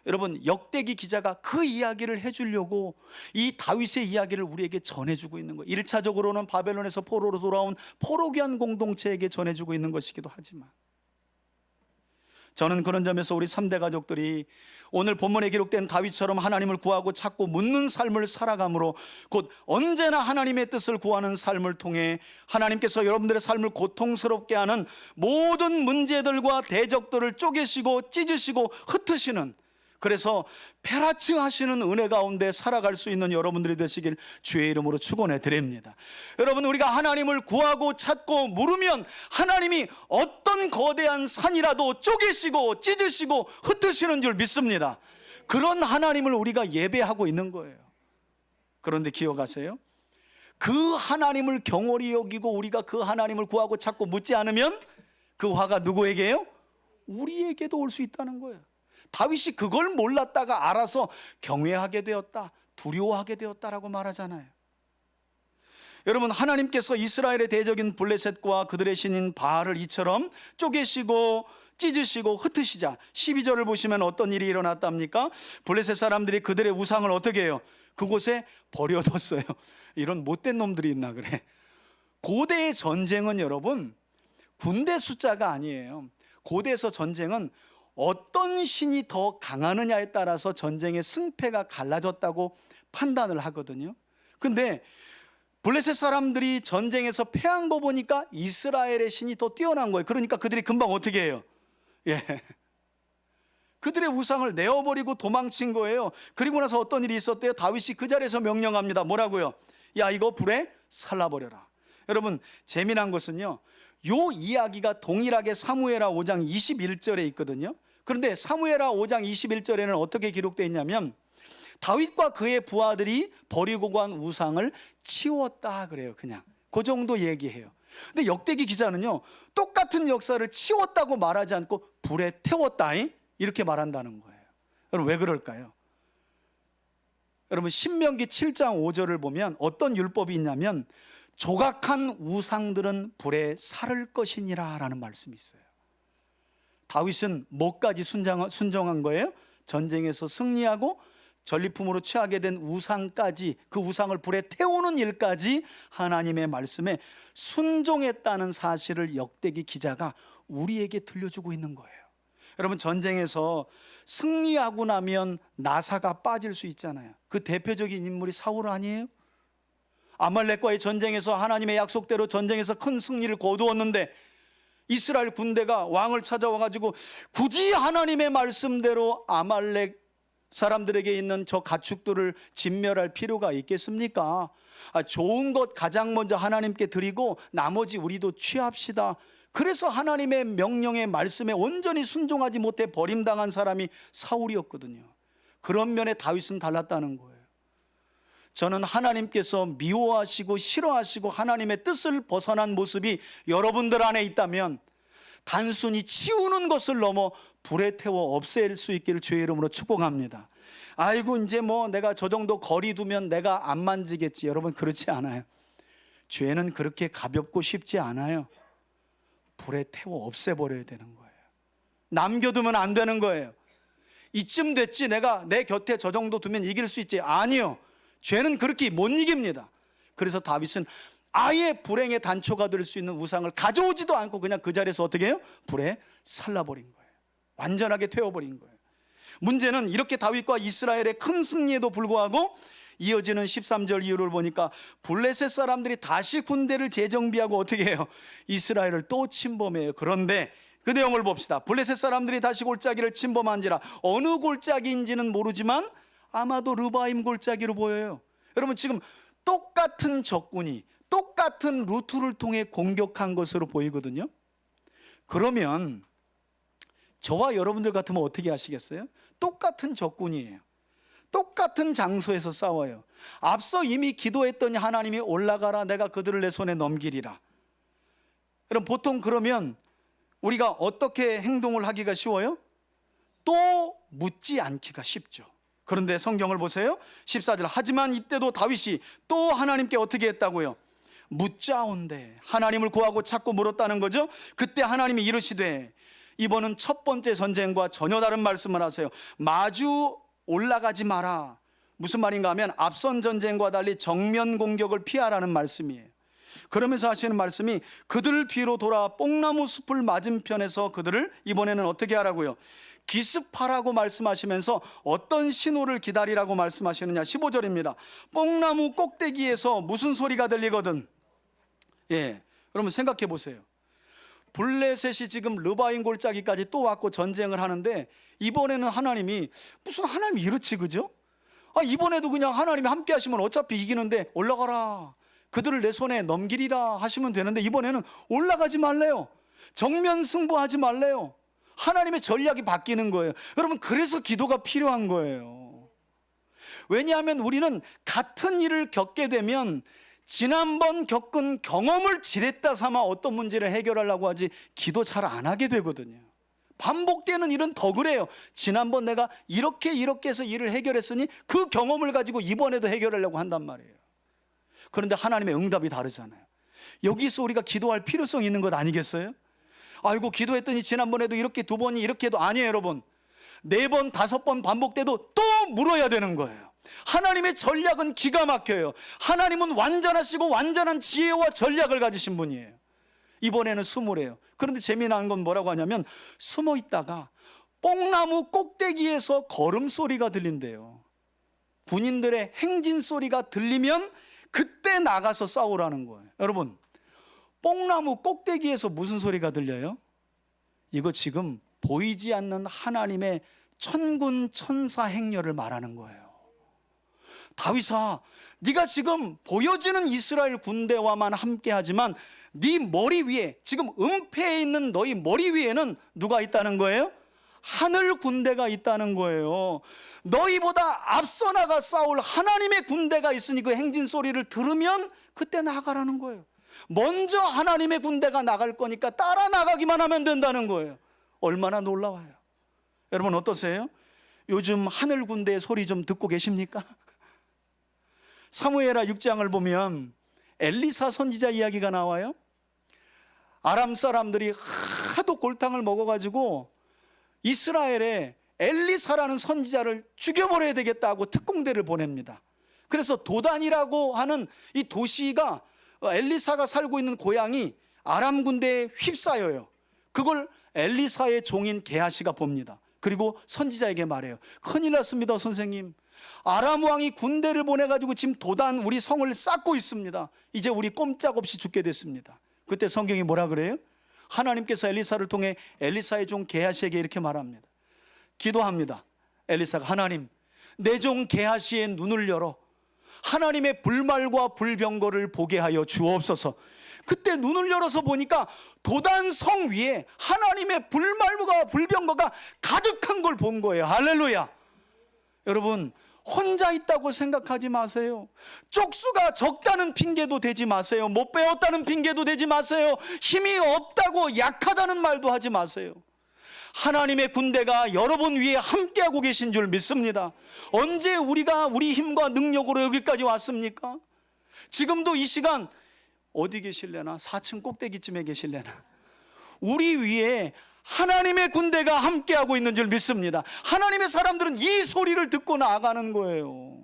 여러분, 역대기 기자가 그 이야기를 해주려고 이 다윗의 이야기를 우리에게 전해주고 있는 거예요. 1차적으로는 바벨론에서 포로로 돌아온 포로기한 공동체에게 전해주고 있는 것이기도 하지만, 저는 그런 점에서 우리 3대 가족들이 오늘 본문에 기록된 다윗처럼 하나님을 구하고 찾고 묻는 삶을 살아감으로, 곧 언제나 하나님의 뜻을 구하는 삶을 통해 하나님께서 여러분들의 삶을 고통스럽게 하는 모든 문제들과 대적들을 쪼개시고 찢으시고 흩으시는, 그래서 페라츠 하시는 은혜 가운데 살아갈 수 있는 여러분들이 되시길 주의 이름으로 축원해 드립니다. 여러분, 우리가 하나님을 구하고 찾고 물으면 하나님이 어떤 거대한 산이라도 쪼개시고 찢으시고 흩으시는 줄 믿습니다. 그런 하나님을 우리가 예배하고 있는 거예요. 그런데 기억하세요, 그 하나님을 경홀히 여기고 우리가 그 하나님을 구하고 찾고 묻지 않으면 그 화가 누구에게요? 우리에게도 올 수 있다는 거예요. 다윗이 그걸 몰랐다가 알아서 경외하게 되었다, 두려워하게 되었다라고 말하잖아요. 여러분, 하나님께서 이스라엘의 대적인 블레셋과 그들의 신인 바알을 이처럼 쪼개시고 찢으시고 흩으시자 12절을 보시면 어떤 일이 일어났답니까? 블레셋 사람들이 그들의 우상을 어떻게 해요? 그곳에 버려뒀어요. 이런 못된 놈들이 있나 그래. 고대의 전쟁은 여러분 군대 숫자가 아니에요. 고대에서 전쟁은 어떤 신이 더 강하느냐에 따라서 전쟁의 승패가 갈라졌다고 판단을 하거든요. 근데 블레셋 사람들이 전쟁에서 패한 거 보니까 이스라엘의 신이 더 뛰어난 거예요. 그러니까 그들이 금방 어떻게 해요? 그들의 우상을 내어버리고 도망친 거예요. 그리고 나서 어떤 일이 있었대요? 다윗이 그 자리에서 명령합니다. 뭐라고요? 야, 이거 불에 살라버려라. 여러분, 재미난 것은요, 요 이야기가 동일하게 사무엘하 5장 21절에 있거든요. 그런데 사무엘하 5장 21절에는 어떻게 기록되어 있냐면 다윗과 그의 부하들이 버리고 간 우상을 치웠다 그래요. 그냥 그 정도 얘기해요. 근데 역대기 기자는요, 똑같은 역사를 치웠다고 말하지 않고 불에 태웠다 이렇게 말한다는 거예요. 여러분, 왜 그럴까요? 여러분, 신명기 7장 5절을 보면 어떤 율법이 있냐면 조각한 우상들은 불에 살을 것이니라 라는 말씀이 있어요. 다윗은 뭐까지 순종한 거예요? 전쟁에서 승리하고 전리품으로 취하게 된 우상까지, 그 우상을 불에 태우는 일까지 하나님의 말씀에 순종했다는 사실을 역대기 기자가 우리에게 들려주고 있는 거예요. 여러분, 전쟁에서 승리하고 나면 나사가 빠질 수 있잖아요. 그 대표적인 인물이 사울 아니에요? 아말렉과의 전쟁에서 하나님의 약속대로 전쟁에서 큰 승리를 거두었는데 이스라엘 군대가 왕을 찾아와 가지고 굳이 하나님의 말씀대로 아말렉 사람들에게 있는 저 가축들을 진멸할 필요가 있겠습니까? 좋은 것 가장 먼저 하나님께 드리고 나머지 우리도 취합시다. 그래서 하나님의 명령의 말씀에 온전히 순종하지 못해 버림당한 사람이 사울이었거든요. 그런 면에 다윗은 달랐다는 거예요. 저는 하나님께서 미워하시고 싫어하시고 하나님의 뜻을 벗어난 모습이 여러분들 안에 있다면 단순히 치우는 것을 넘어 불에 태워 없앨 수 있기를 주의 이름으로 축복합니다. 아이고, 이제 뭐 내가 저 정도 거리 두면 내가 안 만지겠지. 여러분, 그렇지 않아요. 죄는 그렇게 가볍고 쉽지 않아요. 불에 태워 없애버려야 되는 거예요. 남겨두면 안 되는 거예요. 이쯤 됐지, 내가 내 곁에 저 정도 두면 이길 수 있지. 아니요, 죄는 그렇게 못 이깁니다. 그래서 다윗은 아예 불행의 단초가 될 수 있는 우상을 가져오지도 않고 그냥 그 자리에서 어떻게 해요? 불에 살라버린 거예요. 완전하게 태워버린 거예요. 문제는 이렇게 다윗과 이스라엘의 큰 승리에도 불구하고 이어지는 13절 이후를 보니까 블레셋 사람들이 다시 군대를 재정비하고 어떻게 해요? 이스라엘을 또 침범해요. 그런데 그 내용을 봅시다. 블레셋 사람들이 다시 골짜기를 침범한지라. 어느 골짜기인지는 모르지만 아마도 르바임 골짜기로 보여요. 여러분, 지금 똑같은 적군이 똑같은 루트를 통해 공격한 것으로 보이거든요. 그러면 저와 여러분들 같으면 어떻게 하시겠어요? 똑같은 적군이에요. 똑같은 장소에서 싸워요. 앞서 이미 기도했더니 하나님이 올라가라, 내가 그들을 내 손에 넘기리라. 여러분, 보통 그러면 우리가 어떻게 행동을 하기가 쉬워요? 또 묻지 않기가 쉽죠. 그런데 성경을 보세요. 14절, 하지만 이때도 다윗이 또 하나님께 어떻게 했다고요? 묻자온대. 하나님을 구하고 찾고 물었다는 거죠. 그때 하나님이 이르시되, 이번은 첫 번째 전쟁과 전혀 다른 말씀을 하세요. 마주 올라가지 마라. 무슨 말인가 하면 앞선 전쟁과 달리 정면 공격을 피하라는 말씀이에요. 그러면서 하시는 말씀이 그들 뒤로 돌아 뽕나무 숲을 맞은편에서 그들을 이번에는 어떻게 하라고요? 기습하라고 말씀하시면서 어떤 신호를 기다리라고 말씀하시느냐. 15절입니다. 뽕나무 꼭대기에서 무슨 소리가 들리거든. 여러분 생각해 보세요. 블레셋이 지금 르바임 골짜기까지 또 왔고 전쟁을 하는데 이번에는 하나님이 무슨 하나님이 이렇지, 그죠? 이번에도 그냥 하나님이 함께 하시면 어차피 이기는데 올라가라, 그들을 내 손에 넘기리라 하시면 되는데 이번에는 올라가지 말래요. 정면 승부하지 말래요. 하나님의 전략이 바뀌는 거예요. 여러분, 그래서 기도가 필요한 거예요. 왜냐하면 우리는 같은 일을 겪게 되면 지난번 겪은 경험을 지렛다 삼아 어떤 문제를 해결하려고 하지 기도 잘 안 하게 되거든요. 반복되는 일은 더 그래요. 지난번 내가 이렇게 해서 일을 해결했으니 그 경험을 가지고 이번에도 해결하려고 한단 말이에요. 그런데 하나님의 응답이 다르잖아요. 여기서 우리가 기도할 필요성이 있는 것 아니겠어요? 아이고, 기도했더니 지난번에도 이렇게 2번이 이렇게 해도 아니에요, 여러분. 4번, 5번 반복돼도 또 물어야 되는 거예요. 하나님의 전략은 기가 막혀요. 하나님은 완전하시고 완전한 지혜와 전략을 가지신 분이에요. 이번에는 수모래요. 그런데 재미난 건 뭐라고 하냐면, 숨어 있다가 뽕나무 꼭대기에서 걸음소리가 들린대요. 군인들의 행진 소리가 들리면 그때 나가서 싸우라는 거예요. 여러분, 뽕나무 꼭대기에서 무슨 소리가 들려요? 이거 지금 보이지 않는 하나님의 천군 천사 행렬을 말하는 거예요. 다윗아, 네가 지금 보여지는 이스라엘 군대와만 함께하지만 네 머리 위에, 지금 은폐에 있는 너희 머리 위에는 누가 있다는 거예요? 하늘 군대가 있다는 거예요. 너희보다 앞서 나가 싸울 하나님의 군대가 있으니 그 행진 소리를 들으면 그때 나가라는 거예요. 먼저 하나님의 군대가 나갈 거니까 따라 나가기만 하면 된다는 거예요. 얼마나 놀라워요. 여러분 어떠세요? 요즘 하늘 군대의 소리 좀 듣고 계십니까? 사무엘하 6장을 보면 엘리사 선지자 이야기가 나와요. 아람 사람들이 하도 골탕을 먹어가지고 이스라엘에 엘리사라는 선지자를 죽여버려야 되겠다고 특공대를 보냅니다. 그래서 도단이라고 하는 이 도시가, 엘리사가 살고 있는 고향이 아람 군대에 휩싸여요. 그걸 엘리사의 종인 게하시가 봅니다. 그리고 선지자에게 말해요. 큰일 났습니다, 선생님. 아람 왕이 군대를 보내가지고 지금 도단 우리 성을 쌓고 있습니다. 이제 우리 꼼짝없이 죽게 됐습니다. 그때 성경이 뭐라 그래요? 하나님께서 엘리사를 통해 엘리사의 종 게하시에게 이렇게 말합니다. 기도합니다. 엘리사가, 하나님, 내 종 게하시의 눈을 열어 하나님의 불말과 불병거를 보게 하여 주옵소서. 그때 눈을 열어서 보니까 도단 성 위에 하나님의 불말과 불병거가 가득한 걸 본 거예요. 할렐루야. 여러분, 혼자 있다고 생각하지 마세요. 쪽수가 적다는 핑계도 대지 마세요. 못 배웠다는 핑계도 대지 마세요. 힘이 없다고 약하다는 말도 하지 마세요. 하나님의 군대가 여러분 위에 함께하고 계신 줄 믿습니다. 언제 우리가 우리 힘과 능력으로 여기까지 왔습니까? 지금도 이 시간 어디 계실래나? 4층 꼭대기쯤에 계실래나? 우리 위에 하나님의 군대가 함께하고 있는 줄 믿습니다. 하나님의 사람들은 이 소리를 듣고 나아가는 거예요.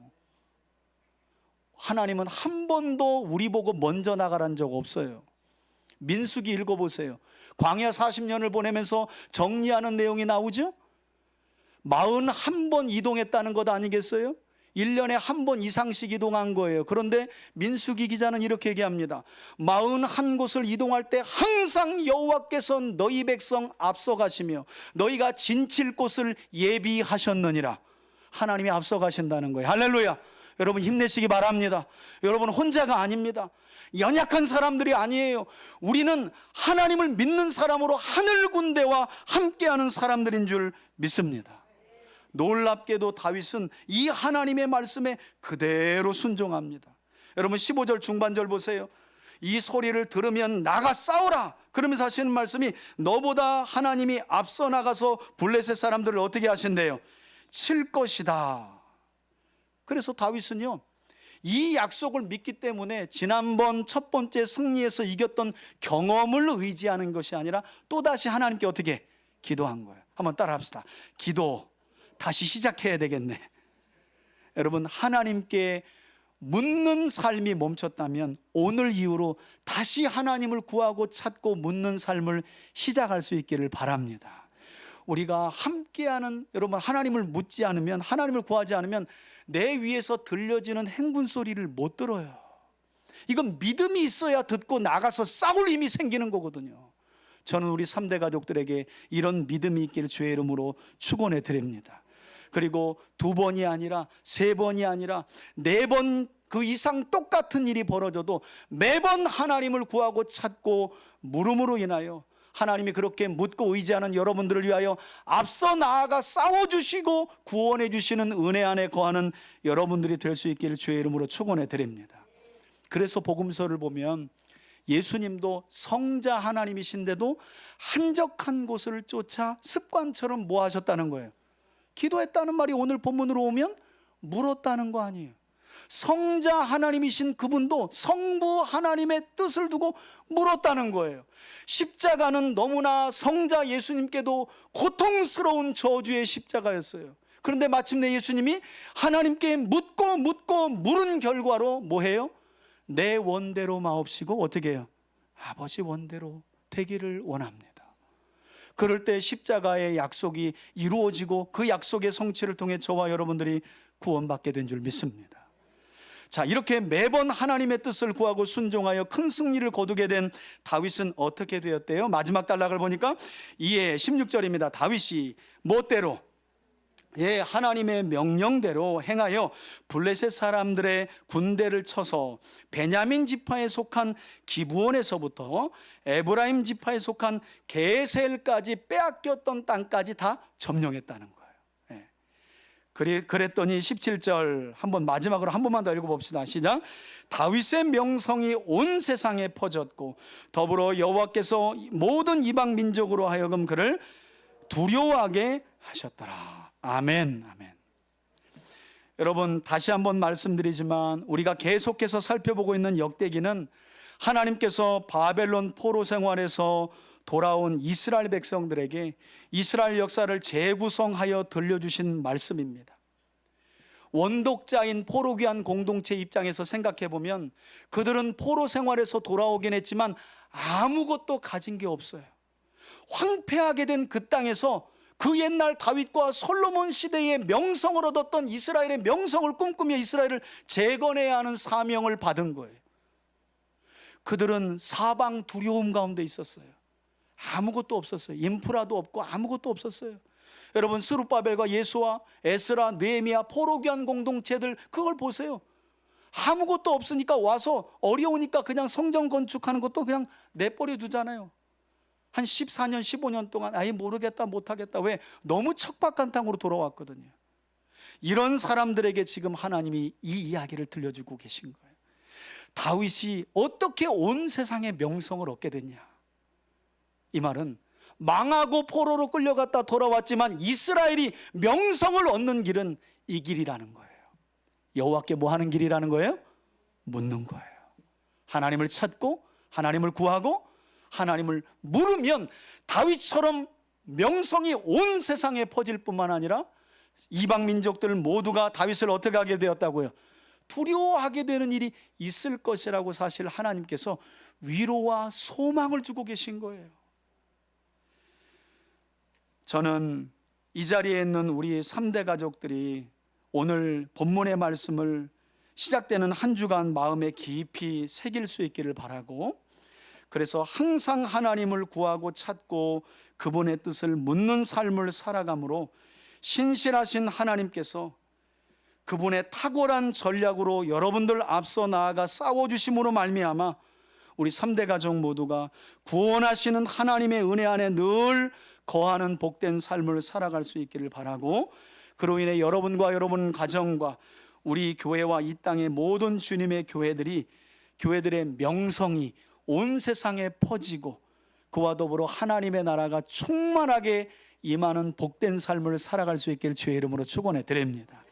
하나님은 한 번도 우리 보고 먼저 나가란 적 없어요. 민수기 읽어보세요. 광야 40년을 보내면서 정리하는 내용이 나오죠. 41번 이동했다는 것 아니겠어요? 1년에 한 번 이상씩 이동한 거예요. 그런데 민수기 기자는 이렇게 얘기합니다. 41곳을 이동할 때 항상 여호와께서 너희 백성 앞서가시며 너희가 진칠 곳을 예비하셨느니라. 하나님이 앞서가신다는 거예요. 할렐루야. 여러분 힘내시기 바랍니다. 여러분 혼자가 아닙니다. 연약한 사람들이 아니에요. 우리는 하나님을 믿는 사람으로 하늘 군대와 함께하는 사람들인 줄 믿습니다. 놀랍게도 다윗은 이 하나님의 말씀에 그대로 순종합니다. 여러분 15절 중반절 보세요. 이 소리를 들으면 나가 싸우라. 그러면서 하시는 말씀이 너보다 하나님이 앞서 나가서 블레셋 사람들을 어떻게 하신대요? 칠 것이다. 그래서 다윗은요, 이 약속을 믿기 때문에 지난번 첫 번째 승리에서 이겼던 경험을 의지하는 것이 아니라 또다시 하나님께 어떻게 기도한 거예요. 한번 따라 합시다. 기도 다시 시작해야 되겠네. 여러분 하나님께 묻는 삶이 멈췄다면 오늘 이후로 다시 하나님을 구하고 찾고 묻는 삶을 시작할 수 있기를 바랍니다. 우리가 함께하는, 여러분 하나님을 묻지 않으면, 하나님을 구하지 않으면 내 위에서 들려지는 행군 소리를 못 들어요. 이건 믿음이 있어야 듣고 나가서 싸울 힘이 생기는 거거든요. 저는 우리 3대 가족들에게 이런 믿음이 있기를 주의 이름으로 축원해 드립니다. 그리고 2번이 아니라 3번이 아니라 4번 그 이상 똑같은 일이 벌어져도 매번 하나님을 구하고 찾고 물음으로 인하여 하나님이 그렇게 묻고 의지하는 여러분들을 위하여 앞서 나아가 싸워주시고 구원해 주시는 은혜 안에 거하는 여러분들이 될 수 있기를 주의 이름으로 축원해 드립니다. 그래서 복음서를 보면 예수님도 성자 하나님이신데도 한적한 곳을 쫓아 습관처럼 뭐 하셨다는 거예요? 기도했다는 말이 오늘 본문으로 오면 물었다는 거 아니에요. 성자 하나님이신 그분도 성부 하나님의 뜻을 두고 물었다는 거예요. 십자가는 너무나 성자 예수님께도 고통스러운 저주의 십자가였어요. 그런데 마침내 예수님이 하나님께 묻고 물은 결과로 뭐해요? 내 원대로 마옵시고 어떻게 해요? 아버지 원대로 되기를 원합니다. 그럴 때 십자가의 약속이 이루어지고 그 약속의 성취를 통해 저와 여러분들이 구원받게 된 줄 믿습니다. 자, 이렇게 매번 하나님의 뜻을 구하고 순종하여 큰 승리를 거두게 된 다윗은 어떻게 되었대요? 마지막 단락을 보니까 이에 16절입니다. 다윗이 멋대로 하나님의 명령대로 행하여 블레셋 사람들의 군대를 쳐서 베냐민 지파에 속한 기브온에서부터 에브라임 지파에 속한 게셀까지 빼앗겼던 땅까지 다 점령했다는 거예요. 그랬더니 17절 한번 마지막으로 한 번만 더 읽어봅시다. 시작. 다윗의 명성이 온 세상에 퍼졌고 더불어 여호와께서 모든 이방 민족으로 하여금 그를 두려워하게 하셨더라. 아멘, 아멘. 여러분, 다시 한번 말씀드리지만 우리가 계속해서 살펴보고 있는 역대기는 하나님께서 바벨론 포로 생활에서 돌아온 이스라엘 백성들에게 이스라엘 역사를 재구성하여 들려주신 말씀입니다. 원독자인 포로 귀환 공동체 입장에서 생각해 보면 그들은 포로 생활에서 돌아오긴 했지만 아무것도 가진 게 없어요. 황폐하게 된 그 땅에서 그 옛날 다윗과 솔로몬 시대의 명성을 얻었던 이스라엘의 명성을 꿈꾸며 이스라엘을 재건해야 하는 사명을 받은 거예요. 그들은 사방 두려움 가운데 있었어요. 아무것도 없었어요. 인프라도 없고 아무것도 없었어요. 여러분, 스룹바벨과 예수와 에스라, 느헤미야, 포로 귀환 공동체들 그걸 보세요. 아무것도 없으니까 와서 어려우니까 그냥 성전 건축하는 것도 그냥 내버려 두잖아요. 한 14년, 15년 동안 아예 모르겠다, 못하겠다. 왜? 너무 척박한 땅으로 돌아왔거든요. 이런 사람들에게 지금 하나님이 이 이야기를 들려주고 계신 거예요. 다윗이 어떻게 온 세상의 명성을 얻게 됐냐? 이 말은 망하고 포로로 끌려갔다 돌아왔지만 이스라엘이 명성을 얻는 길은 이 길이라는 거예요. 여호와께 뭐 하는 길이라는 거예요? 묻는 거예요. 하나님을 찾고 하나님을 구하고 하나님을 물으면 다윗처럼 명성이 온 세상에 퍼질 뿐만 아니라 이방 민족들 모두가 다윗을 어떻게 하게 되었다고요? 두려워하게 되는 일이 있을 것이라고 사실 하나님께서 위로와 소망을 주고 계신 거예요. 저는 이 자리에 있는 우리 3대 가족들이 오늘 본문의 말씀을 시작되는 한 주간 마음에 깊이 새길 수 있기를 바라고, 그래서 항상 하나님을 구하고 찾고 그분의 뜻을 묻는 삶을 살아감으로 신실하신 하나님께서 그분의 탁월한 전략으로 여러분들 앞서 나아가 싸워주심으로 말미암아 우리 3대 가족 모두가 구원하시는 하나님의 은혜 안에 늘 거하는 복된 삶을 살아갈 수 있기를 바라고, 그로 인해 여러분과 여러분 가정과 우리 교회와 이 땅의 모든 주님의 교회들의 명성이 온 세상에 퍼지고 그와 더불어 하나님의 나라가 충만하게 임하는 복된 삶을 살아갈 수 있기를 주의 이름으로 축원해 드립니다.